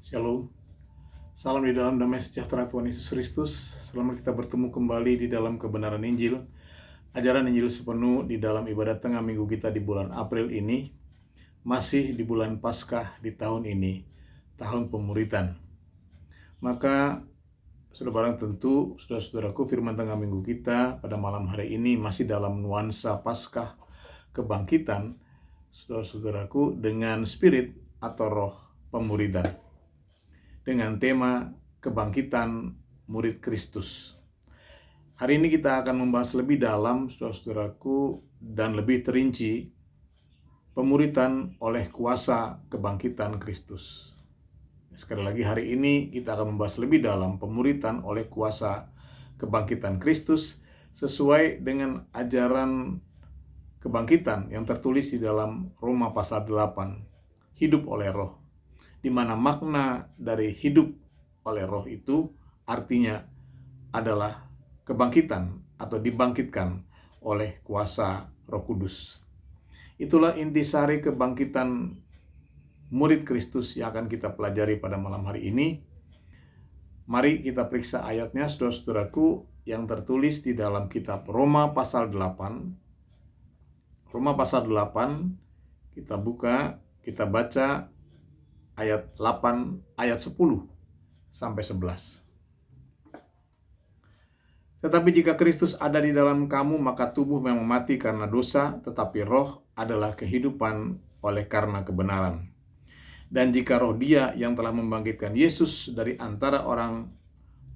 Shalom, salam di dalam damai sejahtera Tuhan Yesus Kristus. Selamat kita bertemu kembali di dalam kebenaran Injil. Ajaran Injil sepenuh di dalam ibadat tengah minggu kita di bulan April ini. Masih di bulan Paskah di tahun ini, tahun pemuritan. Maka sudah barang tentu, saudara-saudaraku, firman tengah minggu kita pada malam hari ini masih dalam nuansa Paskah kebangkitan, saudara-saudaraku, dengan spirit atau roh pemuritan. Dengan tema kebangkitan murid Kristus. Hari ini kita akan membahas lebih dalam, saudara-saudaraku, dan lebih terinci pemuritan oleh kuasa kebangkitan Kristus. Sekali lagi, hari ini kita akan membahas lebih dalam pemuritan oleh kuasa kebangkitan Kristus sesuai dengan ajaran kebangkitan yang tertulis di dalam Roma pasal 8, hidup oleh roh. Di mana makna dari hidup oleh roh itu artinya adalah kebangkitan atau dibangkitkan oleh kuasa Roh Kudus. Itulah intisari kebangkitan murid Kristus yang akan kita pelajari pada malam hari ini. Mari kita periksa ayatnya, saudara-saudaraku, yang tertulis di dalam kitab Roma pasal 8. Roma pasal 8, kita buka, kita baca ayat 8, ayat 10 sampai 11. Tetapi jika Kristus ada di dalam kamu, maka tubuh memang mati karena dosa, tetapi roh adalah kehidupan oleh karena kebenaran. Dan jika roh Dia yang telah membangkitkan Yesus dari antara orang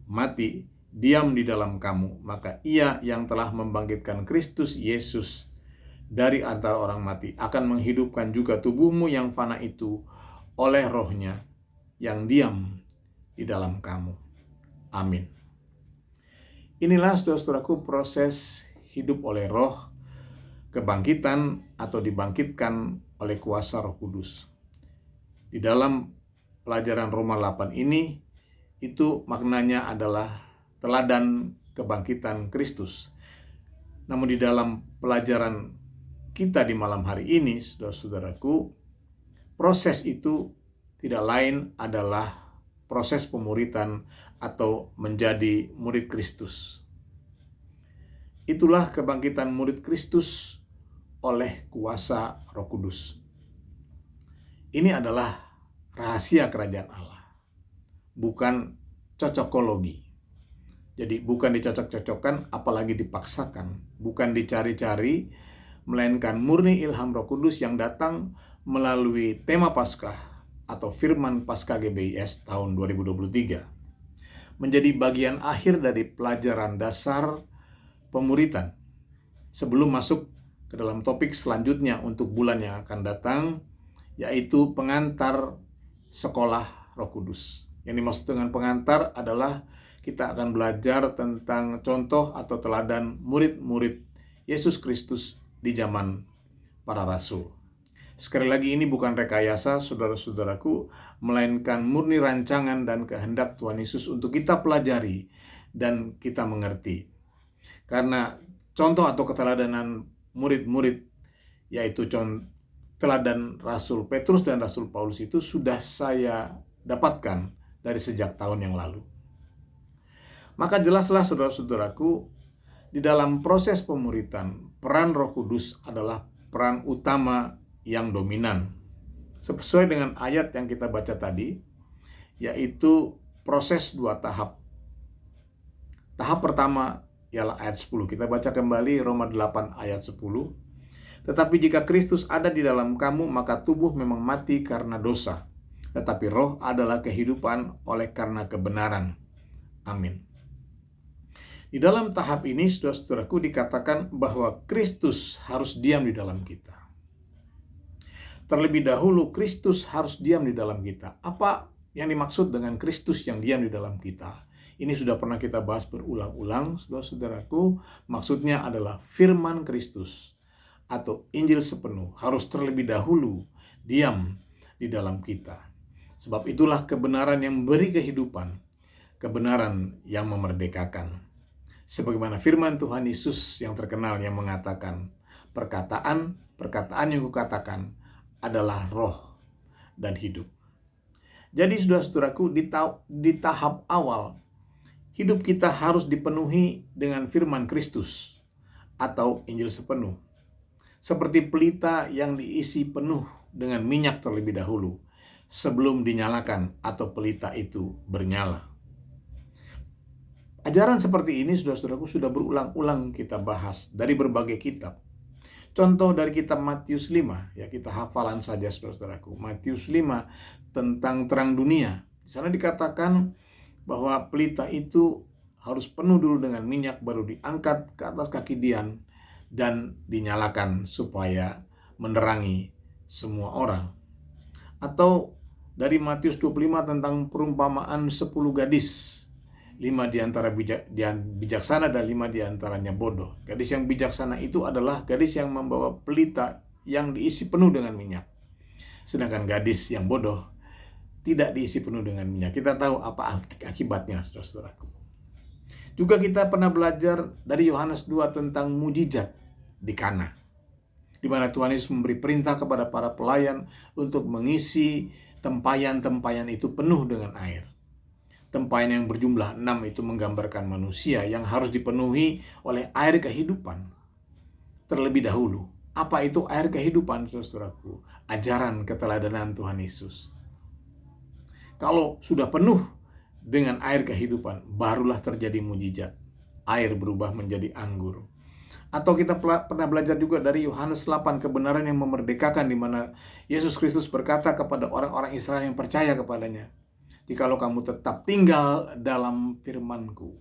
mati diam di dalam kamu, maka Ia yang telah membangkitkan Kristus Yesus dari antara orang mati akan menghidupkan juga tubuhmu yang fana itu oleh rohnya yang diam di dalam kamu. Amin. Inilah, saudara-saudaraku, proses hidup oleh roh, kebangkitan atau dibangkitkan oleh kuasa Roh Kudus. Di dalam pelajaran Roma 8 ini, itu maknanya adalah teladan kebangkitan Kristus. Namun di dalam pelajaran kita di malam hari ini, saudara-saudaraku, proses itu tidak lain adalah proses pemuritan atau menjadi murid Kristus. Itulah kebangkitan murid Kristus oleh kuasa Roh Kudus. Ini adalah rahasia kerajaan Allah, bukan cocokologi. Jadi bukan dicocok-cocokkan, apalagi dipaksakan, bukan dicari-cari, melainkan murni ilham Roh Kudus yang datang melalui tema Paskah atau firman Paskah GBIS tahun 2023. Menjadi bagian akhir dari pelajaran dasar pemuritan. Sebelum masuk ke dalam topik selanjutnya untuk bulan yang akan datang, yaitu pengantar sekolah Roh Kudus. Yang dimaksud dengan pengantar adalah kita akan belajar tentang contoh atau teladan murid-murid Yesus Kristus di zaman para rasul. Sekali lagi, ini bukan rekayasa, saudara-saudaraku, melainkan murni rancangan dan kehendak Tuhan Yesus untuk kita pelajari dan kita mengerti. Karena contoh atau keteladanan murid-murid, yaitu teladan Rasul Petrus dan Rasul Paulus, itu sudah saya dapatkan dari sejak tahun yang lalu. Maka jelaslah, saudara-saudaraku, di dalam proses pemuritan, peran Roh Kudus adalah peran utama yang dominan. Sesuai dengan ayat yang kita baca tadi, yaitu proses 2 tahap. Tahap pertama ialah ayat 10. Kita baca kembali Roma 8 ayat 10. Tetapi jika Kristus ada di dalam kamu, maka tubuh memang mati karena dosa, tetapi roh adalah kehidupan oleh karena kebenaran. Amin. Di dalam tahap ini, saudara-saudaraku, dikatakan bahwa Kristus harus diam di dalam kita. Terlebih dahulu, Kristus harus diam di dalam kita. Apa yang dimaksud dengan Kristus yang diam di dalam kita? Ini sudah pernah kita bahas berulang-ulang, saudara-saudaraku. Maksudnya adalah firman Kristus atau Injil sepenuh harus terlebih dahulu diam di dalam kita. Sebab itulah kebenaran yang memberi kehidupan, kebenaran yang memerdekakan. Sebagaimana firman Tuhan Yesus yang terkenal yang mengatakan, perkataan yang kukatakan adalah roh dan hidup. Jadi saudara-saudaraku, di tahap awal, hidup kita harus dipenuhi dengan firman Kristus atau Injil sepenuh. Seperti pelita yang diisi penuh dengan minyak terlebih dahulu, sebelum dinyalakan atau pelita itu bernyala. Ajaran seperti ini, saudara-saudaraku, sudah berulang-ulang kita bahas dari berbagai kitab. Contoh dari kitab Matius 5, ya kita hafalan saja saudara-saudaraku. Matius 5 tentang terang dunia. Di sana dikatakan bahwa pelita itu harus penuh dulu dengan minyak, baru diangkat ke atas kaki Dian dan dinyalakan supaya menerangi semua orang. Atau dari Matius 25 tentang perumpamaan 10 gadis. 5 diantara bijaksana dan 5 diantaranya bodoh. Gadis yang bijaksana itu adalah gadis yang membawa pelita yang diisi penuh dengan minyak. Sedangkan gadis yang bodoh tidak diisi penuh dengan minyak. Kita tahu apa akibatnya, saudara-saudaraku. Juga kita pernah belajar dari Yohanes 2 tentang mujizat di Kana, di mana Tuhan Yesus memberi perintah kepada para pelayan untuk mengisi tempayan-tempayan itu penuh dengan air. Tempayan yang berjumlah 6 itu menggambarkan manusia yang harus dipenuhi oleh air kehidupan terlebih dahulu. Apa itu air kehidupan, saudaraku? Ajaran keteladanan Tuhan Yesus. Kalau sudah penuh dengan air kehidupan, barulah terjadi mujizat. Air berubah menjadi anggur. Atau kita pernah belajar juga dari Yohanes 8, kebenaran yang memerdekakan, di mana Yesus Kristus berkata kepada orang-orang Israel yang percaya kepadanya, "Jikalau kamu tetap tinggal dalam firman-Ku,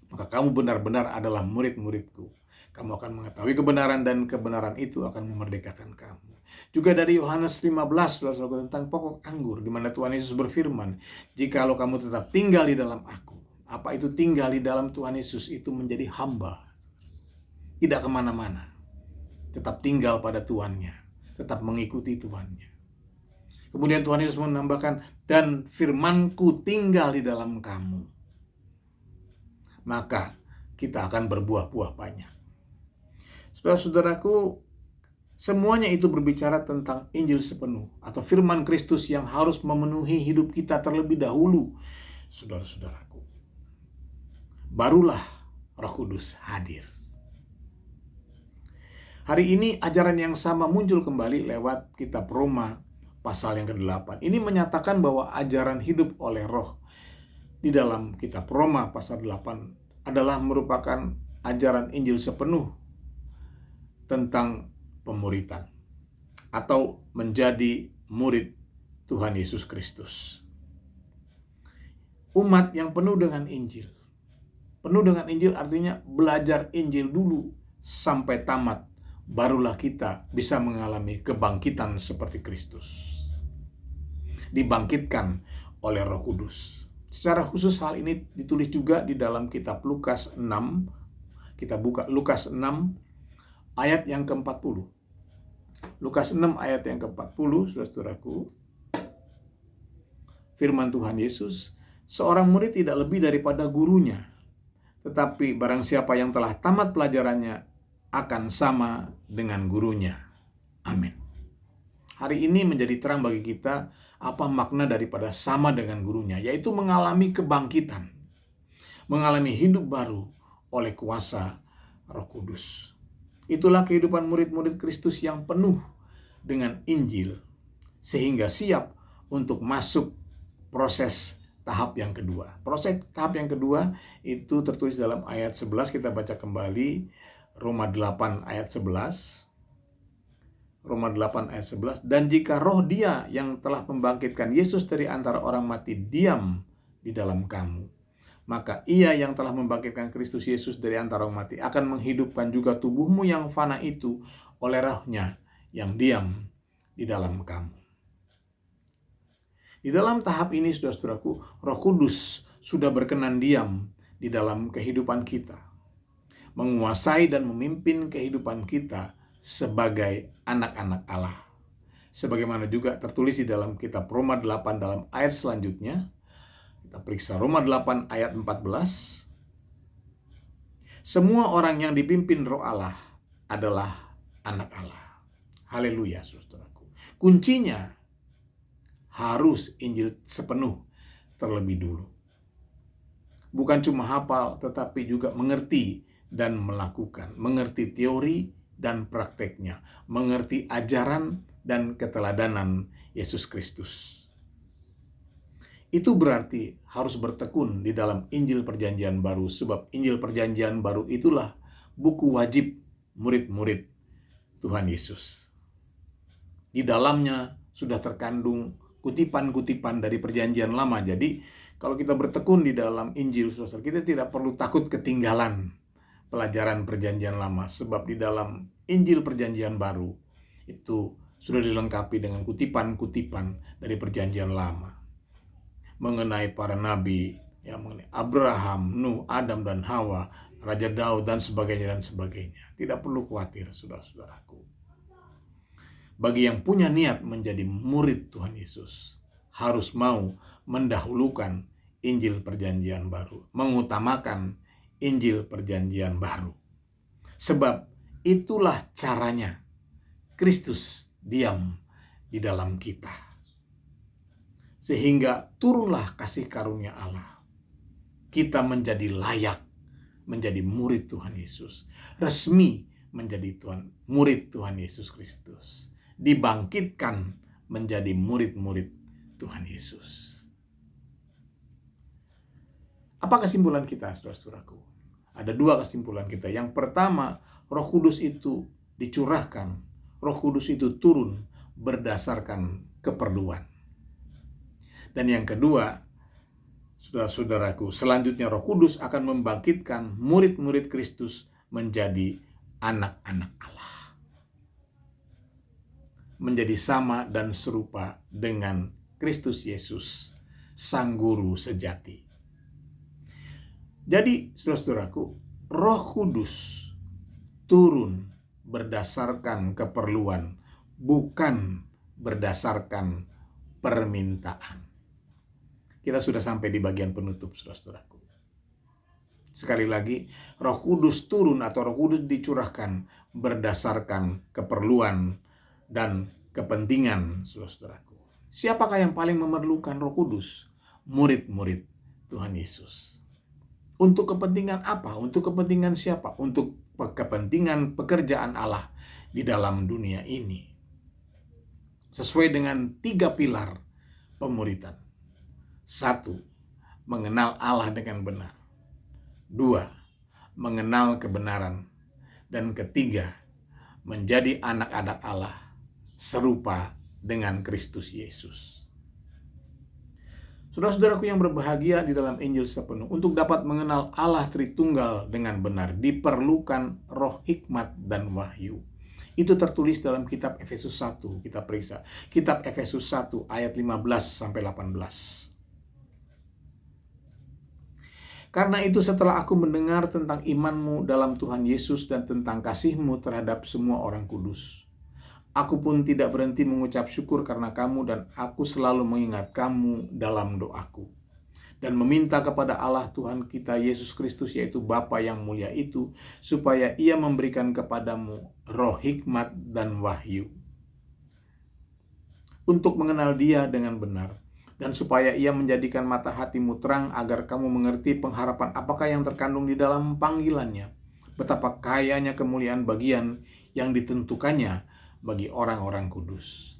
maka kamu benar-benar adalah murid-murid-Ku. Kamu akan mengetahui kebenaran dan kebenaran itu akan memerdekakan kamu." Juga dari Yohanes 15 tentang pokok anggur, di mana Tuhan Yesus berfirman, "Jikalau kamu tetap tinggal di dalam Aku." Apa itu tinggal di dalam Tuhan Yesus? Itu menjadi hamba. Tidak kemana-mana. Tetap tinggal pada Tuannya. Tetap mengikuti Tuannya. Kemudian Tuhan Yesus menambahkan, "Dan firman-Ku tinggal di dalam kamu." Maka kita akan berbuah-buah banyak. Saudara-saudaraku, semuanya itu berbicara tentang Injil sepenuh atau firman Kristus yang harus memenuhi hidup kita terlebih dahulu. Saudara-saudaraku, barulah Roh Kudus hadir. Hari ini ajaran yang sama muncul kembali lewat kitab Roma pasal yang ke-8. Ini menyatakan bahwa ajaran hidup oleh Roh di dalam kitab Roma pasal 8 adalah merupakan ajaran Injil sepenuh tentang pemuritan atau menjadi murid Tuhan Yesus Kristus. Umat yang penuh dengan Injil. Penuh dengan Injil artinya belajar Injil dulu sampai tamat, barulah kita bisa mengalami kebangkitan seperti Kristus. Dibangkitkan oleh Roh Kudus. Secara khusus hal ini ditulis juga di dalam kitab Lukas 6. Kita buka Lukas 6 ayat yang ke-40. Lukas 6 ayat yang ke-40, saudara-saudaraku. Firman Tuhan Yesus, "Seorang murid tidak lebih daripada gurunya, tetapi barang siapa yang telah tamat pelajarannya akan sama dengan gurunya." Amin. Hari ini menjadi terang bagi kita apa makna daripada sama dengan gurunya, yaitu mengalami kebangkitan, mengalami hidup baru oleh kuasa Roh Kudus. Itulah kehidupan murid-murid Kristus yang penuh dengan Injil, sehingga siap untuk masuk proses tahap yang kedua. Proses tahap yang kedua itu tertulis dalam ayat 11, kita baca kembali Roma 8 ayat 11. Roma 8 ayat 11, "Dan jika roh Dia yang telah membangkitkan Yesus dari antara orang mati diam di dalam kamu, maka Ia yang telah membangkitkan Kristus Yesus dari antara orang mati akan menghidupkan juga tubuhmu yang fana itu oleh Roh-Nya yang diam di dalam kamu." Di dalam tahap ini, saudara-saudaraku, Roh Kudus sudah berkenan diam di dalam kehidupan kita, menguasai dan memimpin kehidupan kita sebagai anak-anak Allah. Sebagaimana juga tertulis di dalam kitab Roma 8 dalam ayat selanjutnya. Kita periksa Roma 8 ayat 14. "Semua orang yang dipimpin Roh Allah adalah anak Allah." Haleluya, saudaraku. Kuncinya harus Injil sepenuh terlebih dulu. Bukan cuma hafal, tetapi juga mengerti dan melakukan. Mengerti teori dan prakteknya. Mengerti ajaran dan keteladanan Yesus Kristus. Itu berarti harus bertekun di dalam Injil Perjanjian Baru, sebab Injil Perjanjian Baru itulah buku wajib murid-murid Tuhan Yesus. Di dalamnya sudah terkandung kutipan-kutipan dari Perjanjian Lama. Jadi, kalau kita bertekun di dalam Injil, saudara, kita tidak perlu takut ketinggalan pelajaran Perjanjian Lama, sebab di dalam Injil Perjanjian Baru itu sudah dilengkapi dengan kutipan-kutipan dari Perjanjian Lama mengenai para nabi, ya, mengenai Abraham, Nuh, Adam dan Hawa, Raja Daud dan sebagainya dan sebagainya. Tidak perlu khawatir, saudara-saudaraku. Bagi yang punya niat menjadi murid Tuhan Yesus, harus mau mendahulukan Injil Perjanjian Baru, mengutamakan Injil Perjanjian Baru. Sebab itulah caranya Kristus diam di dalam kita. Sehingga turunlah kasih karunia Allah. Kita menjadi layak menjadi murid Tuhan Yesus. Resmi menjadi murid Tuhan Yesus Kristus. Dibangkitkan menjadi murid-murid Tuhan Yesus. Apa kesimpulan kita, saudara-saudaraku? Ada dua kesimpulan kita. Yang pertama, Roh Kudus itu dicurahkan. Roh Kudus itu turun berdasarkan keperluan. Dan yang kedua, saudara-saudaraku, selanjutnya Roh Kudus akan membangkitkan murid-murid Kristus menjadi anak-anak Allah. Menjadi sama dan serupa dengan Kristus Yesus, Sang Guru sejati. Jadi, saudara-saudaraku, Roh Kudus turun berdasarkan keperluan, bukan berdasarkan permintaan. Kita sudah sampai di bagian penutup, saudara-saudaraku. Sekali lagi, Roh Kudus turun atau Roh Kudus dicurahkan berdasarkan keperluan dan kepentingan, saudara-saudaraku. Siapakah yang paling memerlukan Roh Kudus? Murid-murid Tuhan Yesus. Untuk kepentingan apa? Untuk kepentingan siapa? Untuk kepentingan pekerjaan Allah di dalam dunia ini. Sesuai dengan 3 pilar pemuridan. 1. Mengenal Allah dengan benar. 2. Mengenal kebenaran. Dan ketiga, menjadi anak-anak Allah serupa dengan Kristus Yesus. Saudara-saudaraku yang berbahagia di dalam Injil sepenuh, untuk dapat mengenal Allah Tritunggal dengan benar, diperlukan roh hikmat dan wahyu. Itu tertulis dalam kitab Efesus 1, kita periksa. Kitab Efesus 1 ayat 15-18. Karena itu setelah aku mendengar tentang imanmu dalam Tuhan Yesus dan tentang kasihmu terhadap semua orang kudus, aku pun tidak berhenti mengucap syukur karena kamu, dan aku selalu mengingat kamu dalam doaku. Dan meminta kepada Allah Tuhan kita Yesus Kristus, yaitu Bapa yang mulia itu, supaya Ia memberikan kepadamu roh hikmat dan wahyu, untuk mengenal Dia dengan benar, dan supaya Ia menjadikan mata hatimu terang, agar kamu mengerti pengharapan apakah yang terkandung di dalam panggilannya, betapa kayanya kemuliaan bagian yang ditentukannya bagi orang-orang kudus.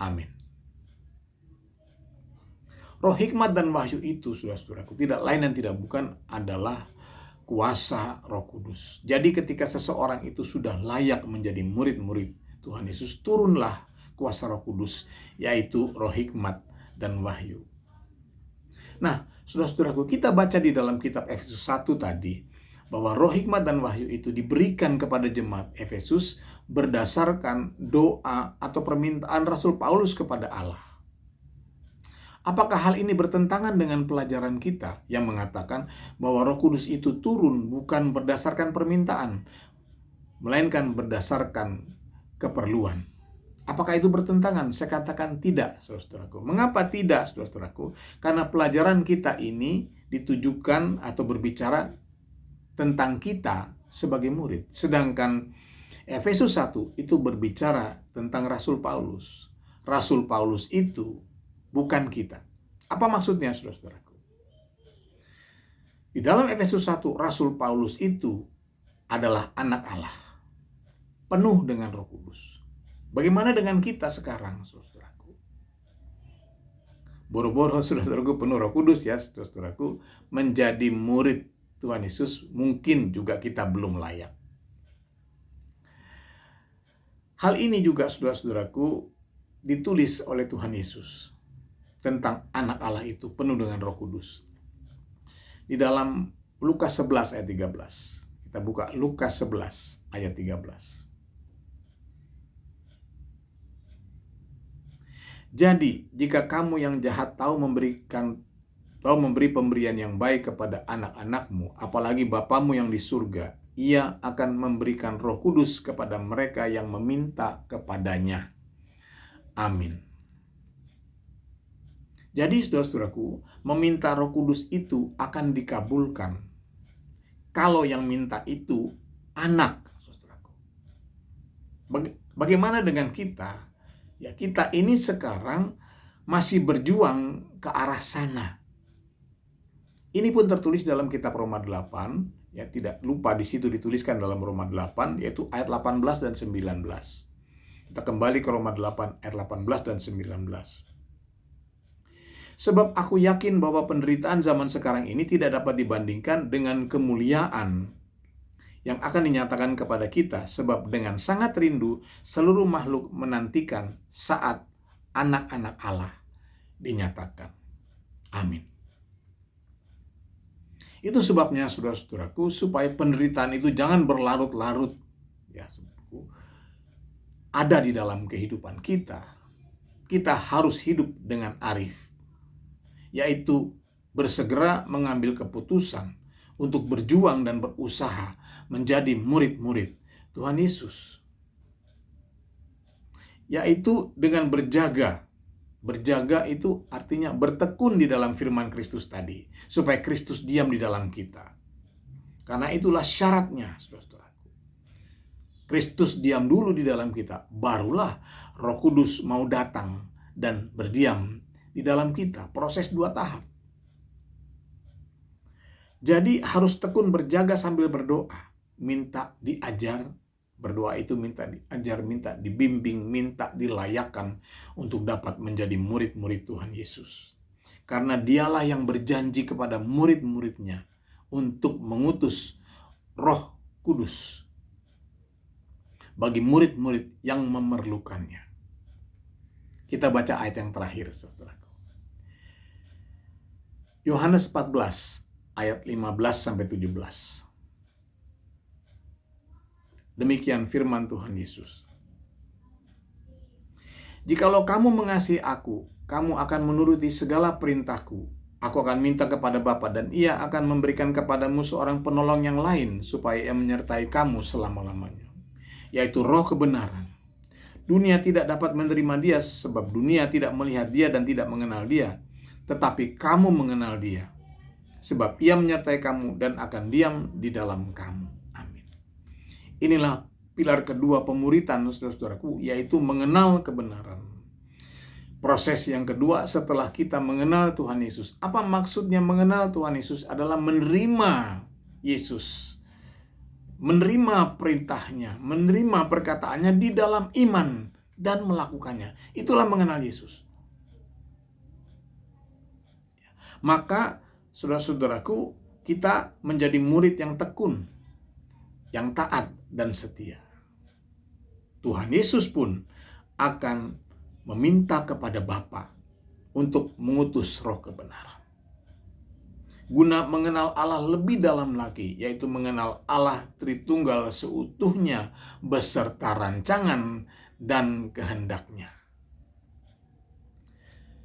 Amin. Roh hikmat dan wahyu itu, saudara-saudaraku, tidak lain dan tidak bukan adalah kuasa Roh Kudus. Jadi ketika seseorang itu sudah layak menjadi murid-murid Tuhan Yesus, turunlah kuasa Roh Kudus, yaitu roh hikmat dan wahyu. Nah, saudara-saudaraku, kita baca di dalam kitab Efesus 1 tadi, bahwa roh hikmat dan wahyu itu diberikan kepada jemaat Efesus berdasarkan doa atau permintaan Rasul Paulus kepada Allah. Apakah hal ini bertentangan dengan pelajaran kita yang mengatakan bahwa Roh Kudus itu turun bukan berdasarkan permintaan, melainkan berdasarkan keperluan? Apakah itu bertentangan? Saya katakan tidak, saudara-saudaraku. Mengapa tidak, saudara-saudaraku? Karena pelajaran kita ini ditujukan atau berbicara tentang kita sebagai murid. Sedangkan Efesus 1 itu berbicara tentang Rasul Paulus. Rasul Paulus itu bukan kita. Apa maksudnya, saudara-saudaraku? Di dalam Efesus 1, Rasul Paulus itu adalah anak Allah, penuh dengan Roh Kudus. Bagaimana dengan kita sekarang, saudara-saudaraku? Boro-boro saudara-saudaraku penuh Roh Kudus ya, saudara-saudaraku, menjadi murid Tuhan Yesus, mungkin juga kita belum layak. Hal ini juga, saudara-saudaraku, ditulis oleh Tuhan Yesus tentang anak Allah itu penuh dengan Roh Kudus. Di dalam Lukas 11 ayat 13. Kita buka Lukas 11 ayat 13. Jadi, jika kamu yang jahat tahu memberi pemberian yang baik kepada anak-anakmu, apalagi Bapamu yang di surga, Ia akan memberikan Roh Kudus kepada mereka yang meminta kepadanya. Amin. Jadi, saudara-saudaraku, meminta Roh Kudus itu akan dikabulkan kalau yang minta itu anak, saudaraku. Bagaimana dengan kita? Ya, kita ini sekarang masih berjuang ke arah sana. Ini pun tertulis dalam kitab Roma 8, ya, tidak lupa di situ dituliskan dalam Roma 8, yaitu ayat 18 dan 19. Kita kembali ke Roma 8 ayat 18 dan 19. Sebab aku yakin bahwa penderitaan zaman sekarang ini tidak dapat dibandingkan dengan kemuliaan yang akan dinyatakan kepada kita. Sebab dengan sangat rindu seluruh makhluk menantikan saat anak-anak Allah dinyatakan. Amin. Itu sebabnya, saudara-saudaraku, supaya penderitaan itu jangan berlarut-larut, ya, ada di dalam kehidupan kita. Kita harus hidup dengan arif, yaitu bersegera mengambil keputusan untuk berjuang dan berusaha menjadi murid-murid Tuhan Yesus. Yaitu dengan berjaga. Berjaga itu artinya bertekun di dalam firman Kristus tadi, supaya Kristus diam di dalam kita. Karena itulah syaratnya, saudara-saudaraku. Kristus diam dulu di dalam kita, barulah Roh Kudus mau datang dan berdiam di dalam kita. Proses 2 tahap. Jadi harus tekun berjaga sambil berdoa. Minta diajar. Berdoa itu minta diajar, minta dibimbing, minta dilayakkan untuk dapat menjadi murid-murid Tuhan Yesus. Karena dialah yang berjanji kepada murid-muridnya untuk mengutus Roh Kudus bagi murid-murid yang memerlukannya. Kita baca ayat yang terakhir, saudaraku. Yohanes 14 ayat 15-17. Demikian firman Tuhan Yesus. Jikalau kamu mengasihi aku, kamu akan menuruti segala perintahku. Aku akan minta kepada Bapa dan Ia akan memberikan kepadamu seorang penolong yang lain supaya Ia menyertai kamu selama-lamanya, yaitu Roh kebenaran. Dunia tidak dapat menerima Dia sebab dunia tidak melihat Dia dan tidak mengenal Dia. Tetapi kamu mengenal Dia, sebab Ia menyertai kamu dan akan diam di dalam kamu. Inilah pilar kedua pemuritan, saudara-saudaraku, yaitu mengenal kebenaran. Proses yang kedua setelah kita mengenal Tuhan Yesus. Apa maksudnya mengenal Tuhan Yesus? Adalah menerima Yesus. Menerima perintahnya, menerima perkataannya di dalam iman dan melakukannya. Itulah mengenal Yesus. Maka, saudara-saudaraku, kita menjadi murid yang tekun, yang taat dan setia. Tuhan Yesus pun akan meminta kepada Bapa untuk mengutus Roh kebenaran, guna mengenal Allah lebih dalam lagi, yaitu mengenal Allah Tritunggal seutuhnya beserta rancangan dan kehendaknya.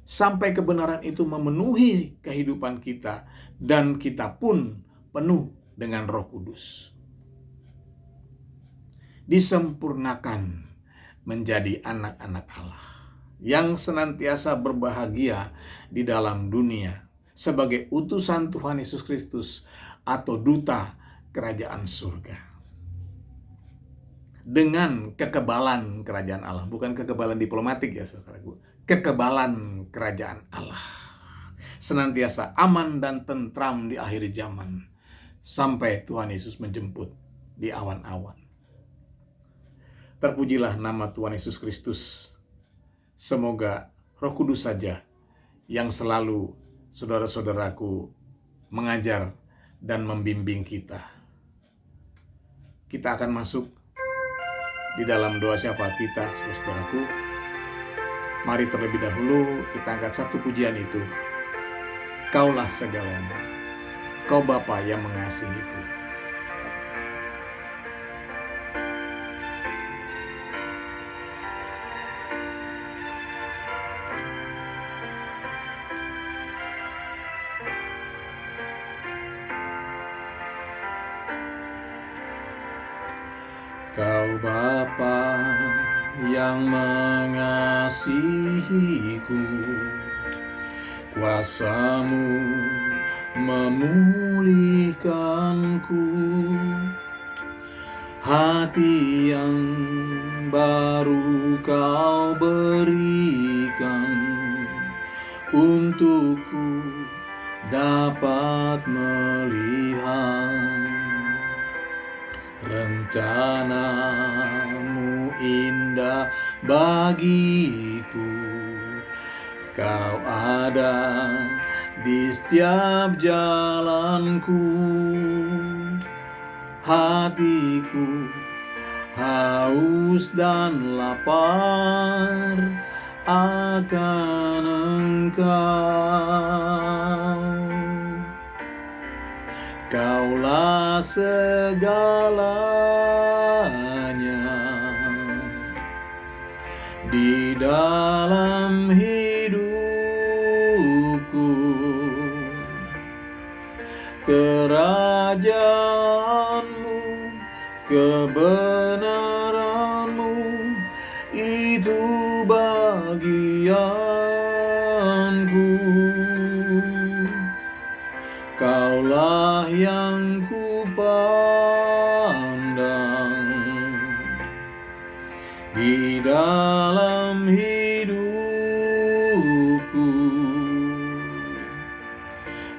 Sampai kebenaran itu memenuhi kehidupan kita dan kita pun penuh dengan Roh Kudus. Disempurnakan menjadi anak-anak Allah yang senantiasa berbahagia di dalam dunia sebagai utusan Tuhan Yesus Kristus atau duta kerajaan surga. dengan kekebalan kerajaan Allah. Bukan kekebalan diplomatik ya saudaraku. Kekebalan kerajaan Allah. Senantiasa aman dan tentram di akhir zaman. Sampai Tuhan Yesus menjemput di awan-awan. Terpujilah nama Tuhan Yesus Kristus. Semoga Roh Kudus saja yang selalu saudara-saudaraku mengajar dan membimbing kita. Kita akan masuk di dalam doa syafaat kita, saudara-saudaraku. Mari terlebih dahulu kita angkat satu pujian itu. Kaulah segalanya, Kau Bapa yang mengasihiku. Kau Bapa yang mengasihiku, kuasa-Mu memulihkanku, hati yang baru Kau berikan, untukku dapat melihat rencana-Mu indah bagiku. Kau ada di setiap jalanku, hatiku haus dan lapar akan Engkau. Kaulah segalanya di dalam hidupku. Kerajaan-Mu, kebenaran-Mu, itu bagianku. Kaulah yang kupandang di dalam hidupku.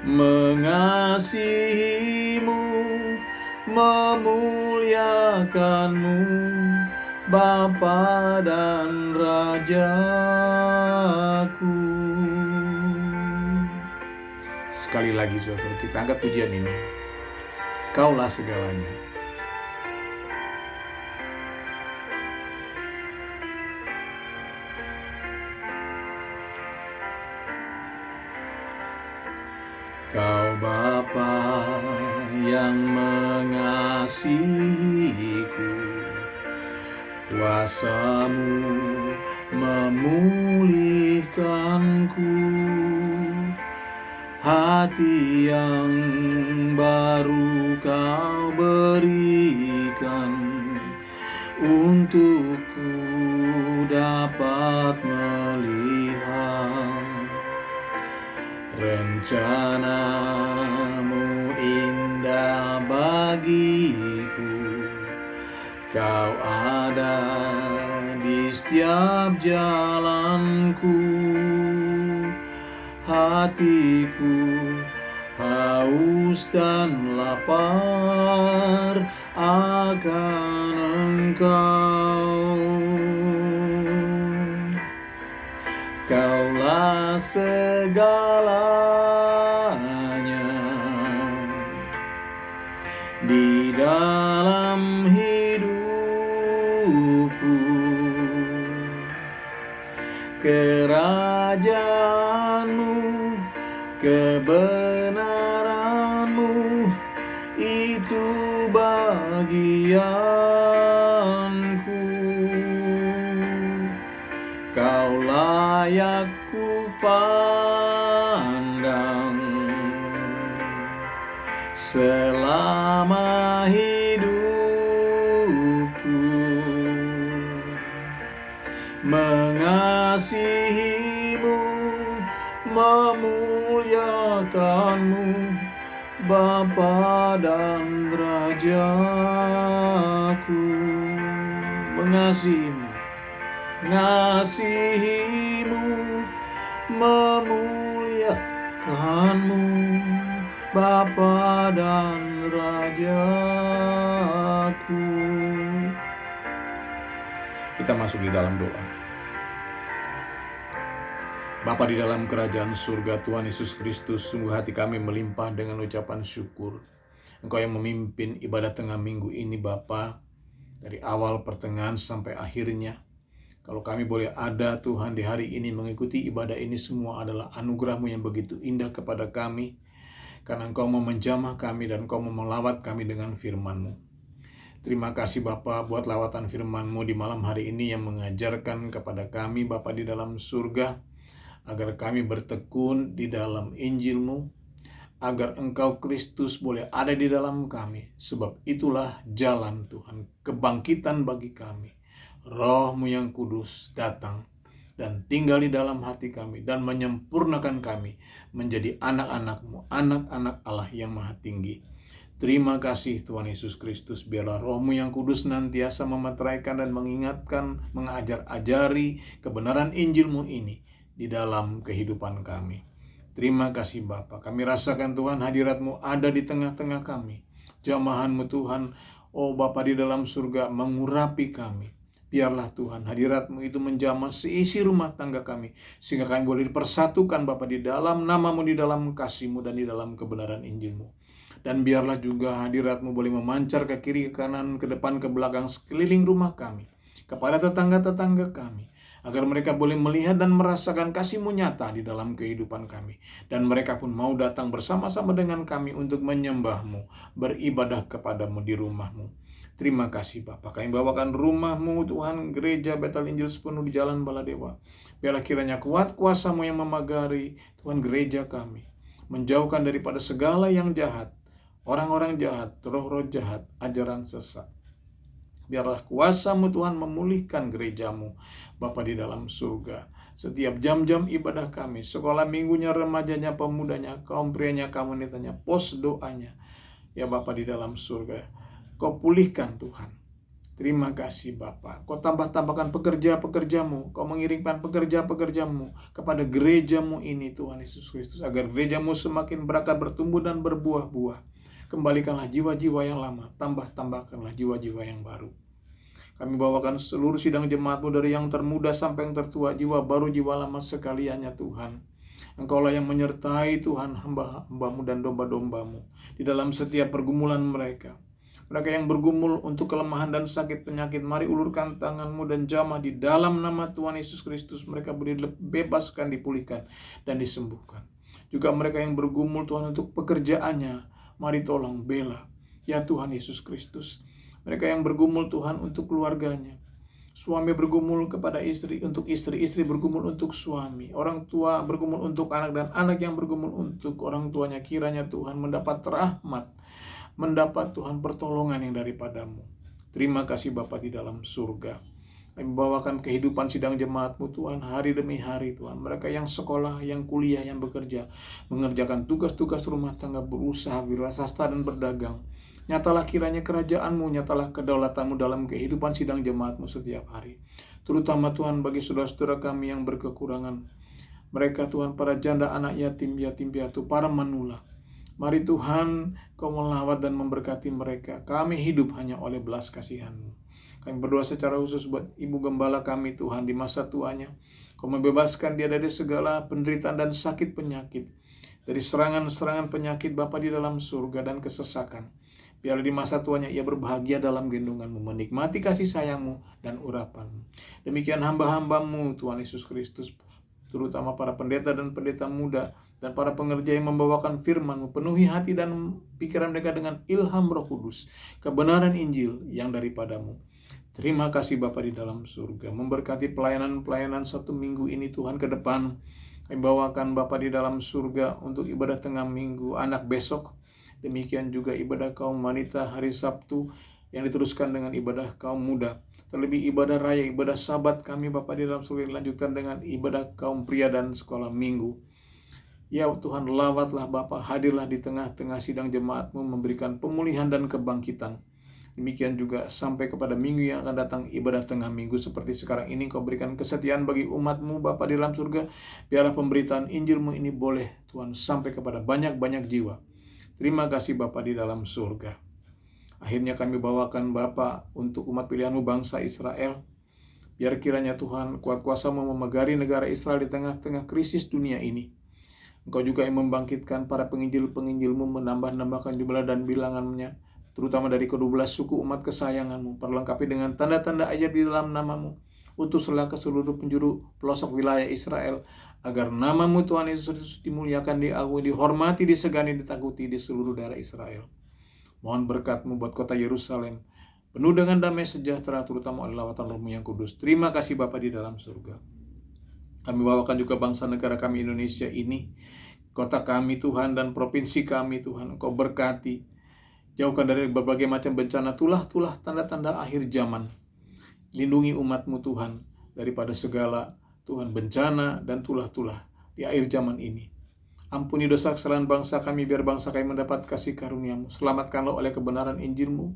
Mengasihi-Mu, memuliakan-Mu, Bapa dan Rajaku. Sekali lagi saudara, kita angkat pujian ini. Kaulah segalanya. Kau Bapa yang mengasihiku, kuasa-Mu memulihkanku, hati yang baru Kau berikan, untukku dapat melihat rencana-Mu indah bagiku. Kau ada di setiap jalanku, hatiku haus dan lapar akan Engkau. Kaulah segalanya di dalam hidupku. Kerajaan-Mu, kebenaran-Mu, itu bagianku. Kau layak ku pandang selama hidupku. Mengasihi-Mu, memuliakan-Mu, Bapa dan Rajaku. ngasihimu, ngasihimu memuliakanmu, Bapa dan Rajaku. Kita masuk di dalam doa. Bapa di dalam kerajaan surga, Tuhan Yesus Kristus, sungguh hati kami melimpah dengan ucapan syukur. Engkau yang memimpin ibadah tengah minggu ini Bapa, dari awal pertengahan sampai akhirnya. Kalau kami boleh ada Tuhan di hari ini mengikuti ibadah ini, semua adalah anugerah-Mu yang begitu indah kepada kami. Karena Engkau mau menjamah kami dan Engkau mau melawat kami dengan firman-Mu. Terima kasih Bapa buat lawatan firman-Mu di malam hari ini yang mengajarkan kepada kami Bapa di dalam surga, agar kami bertekun di dalam Injil-Mu, agar Engkau Kristus boleh ada di dalam kami. Sebab itulah jalan Tuhan, kebangkitan bagi kami. Roh-Mu yang kudus datang dan tinggal di dalam hati kami dan menyempurnakan kami menjadi anak-anak-Mu, anak-anak Allah yang maha tinggi. Terima kasih Tuhan Yesus Kristus, biarlah Roh-Mu yang kudus nantiasa memeteraikan dan mengingatkan, mengajar-ajari kebenaran Injil-Mu ini di dalam kehidupan kami. Terima kasih Bapa. Kami rasakan Tuhan hadirat-Mu ada di tengah-tengah kami. Jamahan-Mu Tuhan, oh Bapa di dalam surga, mengurapi kami. Biarlah Tuhan hadirat-Mu itu menjamah seisi rumah tangga kami, sehingga kami boleh dipersatukan Bapa di dalam nama-Mu, di dalam kasih-Mu, dan di dalam kebenaran Injil-Mu. Dan biarlah juga hadirat-Mu boleh memancar ke kiri, ke kanan, ke depan, ke belakang, sekeliling rumah kami, kepada tetangga-tetangga kami, agar mereka boleh melihat dan merasakan kasih-Mu nyata di dalam kehidupan kami. Dan mereka pun mau datang bersama-sama dengan kami untuk menyembah-Mu, beribadah kepada-Mu di rumah-Mu. Terima kasih Bapa. Kami bawakan rumah-Mu Tuhan, gereja Bethel Injil sepenuh di Jalan Baladewa. Biarlah kiranya kuat kuasa-Mu yang memagari Tuhan gereja kami, menjauhkan daripada segala yang jahat, orang-orang jahat, roh-roh jahat, ajaran sesat. Biarlah kuasa-Mu Tuhan memulihkan gereja-Mu Bapa di dalam surga. Setiap jam-jam ibadah kami, sekolah minggunya, remajanya, pemudanya, kaum prianya, kaum wanitanya, pos doanya, ya Bapa di dalam surga, Kau pulihkan Tuhan. Terima kasih Bapa. Kau tambah-tambahkan pekerja-pekerja-Mu, Kau mengirimkan pekerja-pekerja-Mu kepada gereja-Mu ini Tuhan Yesus Kristus, agar gereja-Mu semakin berakar, bertumbuh dan berbuah-buah. Kembalikanlah jiwa-jiwa yang lama, tambahkanlah jiwa-jiwa yang baru. Kami bawakan seluruh sidang jemaat-Mu dari yang termuda sampai yang tertua, jiwa baru, jiwa lama sekaliannya Tuhan. Engkaulah yang menyertai Tuhan hamba-hamba-Mu dan domba-domba-Mu di dalam setiap pergumulan mereka. Mereka yang bergumul untuk kelemahan dan sakit penyakit, mari ulurkan tangan-Mu dan jamah di dalam nama Tuhan Yesus Kristus. Mereka boleh bebaskan, dipulihkan, dan disembuhkan. Juga mereka yang bergumul Tuhan untuk pekerjaannya, mari tolong bela, ya Tuhan Yesus Kristus. Mereka yang bergumul Tuhan untuk keluarganya, suami bergumul kepada istri, untuk istri, istri bergumul untuk suami, orang tua bergumul untuk anak, dan anak yang bergumul untuk orang tuanya. Kiranya Tuhan mendapat rahmat, mendapat Tuhan pertolongan yang daripada-Mu. Terima kasih Bapa di dalam surga. Kami membawakan kehidupan sidang jemaat-Mu Tuhan, hari demi hari Tuhan. Mereka yang sekolah, yang kuliah, yang bekerja, mengerjakan tugas-tugas rumah tangga, berusaha, wirasasta, dan berdagang. Nyatalah kiranya kerajaan-Mu, nyatalah kedaulatan-Mu dalam kehidupan sidang jemaat-Mu setiap hari. Terutama Tuhan bagi saudara-saudara kami yang berkekurangan. Mereka Tuhan para janda, anak yatim, yatim piatu, para manula. Mari Tuhan Kau melawat dan memberkati mereka. Kami hidup hanya oleh belas kasihan-Mu. Kami berdoa secara khusus buat Ibu Gembala kami Tuhan di masa tuanya. Kau membebaskan dia dari segala penderitaan dan sakit penyakit, dari serangan-serangan penyakit Bapa di dalam surga dan kesesakan. Biar di masa tuanya ia berbahagia dalam gendongan-Mu, menikmati kasih sayang-Mu dan urapan-Mu. Demikian hamba-hamba-Mu Tuhan Yesus Kristus, terutama para pendeta dan pendeta muda dan para pengerja yang membawakan firman-Mu. Penuhi hati dan pikiran mereka dengan ilham Roh Kudus, kebenaran Injil yang daripada-Mu. Terima kasih Bapa di dalam surga. Memberkati pelayanan-pelayanan satu minggu ini Tuhan ke depan. Kami bawakan Bapa di dalam surga untuk ibadah tengah minggu, anak besok. Demikian juga ibadah kaum wanita hari Sabtu yang diteruskan dengan ibadah kaum muda. Terlebih ibadah raya, ibadah Sabat kami Bapa di dalam surga dilanjutkan dengan ibadah kaum pria dan sekolah minggu. Ya Tuhan, lawatlah Bapa, hadirlah di tengah-tengah sidang jemaat-Mu, memberikan pemulihan dan kebangkitan. Demikian juga sampai kepada minggu yang akan datang, ibadah tengah minggu seperti sekarang ini, Kau berikan kesetiaan bagi umat-Mu Bapa di dalam surga. Biarlah pemberitaan Injil-Mu ini boleh Tuhan sampai kepada banyak-banyak jiwa. Terima kasih Bapa di dalam surga. Akhirnya kami bawakan Bapa untuk umat pilihan-Mu bangsa Israel. Biar kiranya Tuhan kuat kuasa-Mu memegari negara Israel di tengah-tengah krisis dunia ini. Engkau juga yang membangkitkan para penginjil-penginjil-Mu, menambah-nambahkan jumlah dan bilangannya, terutama dari ke-12 suku umat kesayangan-Mu, perlengkapi dengan tanda-tanda ajaib di dalam nama-Mu. Utuslah ke seluruh penjuru pelosok wilayah Israel, agar nama-Mu Tuhan Yesus dimuliakan, diagungkan, dihormati, disegani, ditakuti di seluruh daerah Israel. Mohon berkat-Mu buat kota Yerusalem, penuh dengan damai sejahtera, terutama oleh lawatan Roh-Mu yang kudus. Terima kasih Bapa di dalam surga. Kami bawakan juga bangsa negara kami Indonesia ini, kota kami Tuhan dan provinsi kami Tuhan. Engkau berkati, jauhkan dari berbagai macam bencana, tulah-tulah tanda-tanda akhir zaman. Lindungi umat-Mu Tuhan daripada segala Tuhan bencana dan tulah-tulah di akhir zaman ini. Ampuni dosa kesalahan bangsa kami, biar bangsa kami mendapat kasih karunia-Mu. Selamatkanlah oleh kebenaran Injil-Mu.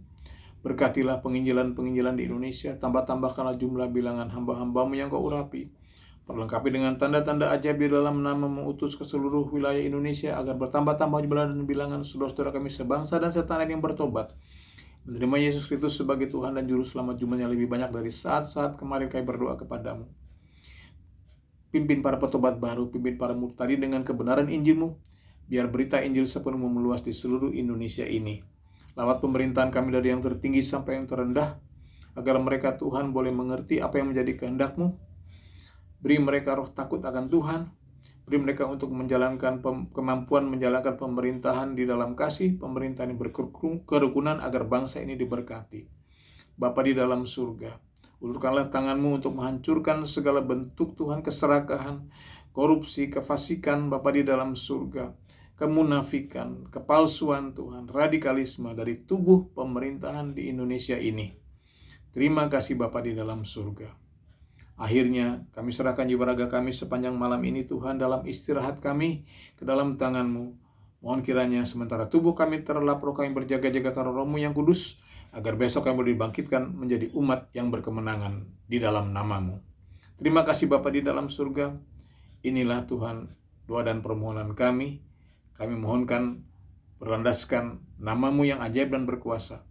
Berkatilah penginjilan-penginjilan di Indonesia. Tambah-tambahkanlah jumlah bilangan hamba-hamba-Mu yang Kau urapi. Perlengkapi dengan tanda-tanda ajaib di dalam nama, mengutus ke seluruh wilayah Indonesia agar bertambah-tambah jumlah dan bilangan saudara-saudara kami sebangsa dan setanah yang bertobat, menerima Yesus Kristus sebagai Tuhan dan Juru Selamat, jumlahnya lebih banyak dari saat-saat kemarin kami berdoa kepadamu. Pimpin para petobat baru, pimpin para murtadi dengan kebenaran Injil-Mu, biar berita Injil sepenuhnya meluas di seluruh Indonesia ini. Lawat pemerintahan kami dari yang tertinggi sampai yang terendah, agar mereka Tuhan boleh mengerti apa yang menjadi kehendak-Mu. Beri mereka roh takut akan Tuhan. Beri mereka untuk menjalankan kemampuan menjalankan pemerintahan di dalam kasih, pemerintahan yang berkerukunan agar bangsa ini diberkati. Bapa di dalam surga, ulurkanlah tangan-Mu untuk menghancurkan segala bentuk Tuhan keserakahan, korupsi, kefasikan Bapa di dalam surga, kemunafikan, kepalsuan Tuhan, radikalisme dari tubuh pemerintahan di Indonesia ini. Terima kasih Bapa di dalam surga. Akhirnya kami serahkan jiwa raga kami sepanjang malam ini Tuhan dalam istirahat kami ke dalam tangan-Mu. Mohon kiranya sementara tubuh kami terlelap, roh kami berjaga-jaga karena Roh-Mu yang kudus, agar besok kami boleh dibangkitkan menjadi umat yang berkemenangan di dalam nama-Mu. Terima kasih Bapa di dalam surga. Inilah Tuhan doa dan permohonan kami. Kami mohonkan berlandaskan nama-Mu yang ajaib dan berkuasa.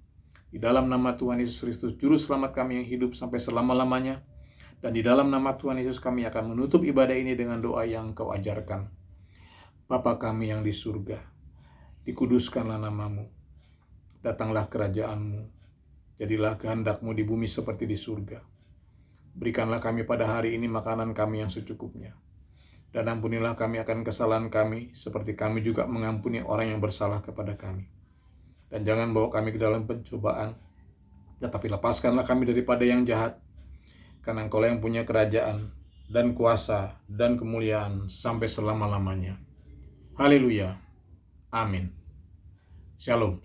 Di dalam nama Tuhan Yesus Kristus, Juru Selamat kami yang hidup sampai selama-lamanya. Dan di dalam nama Tuhan Yesus kami akan menutup ibadah ini dengan doa yang Kau ajarkan. Bapa kami yang di surga, dikuduskanlah nama-Mu. Datanglah kerajaan-Mu. Jadilah kehendak-Mu di bumi seperti di surga. Berikanlah kami pada hari ini makanan kami yang secukupnya. Dan ampunilah kami akan kesalahan kami, seperti kami juga mengampuni orang yang bersalah kepada kami. Dan jangan bawa kami ke dalam pencobaan, tetapi lepaskanlah kami daripada yang jahat. Karena Engkau yang punya kerajaan dan kuasa dan kemuliaan sampai selama-lamanya. Haleluya. Amin. Shalom.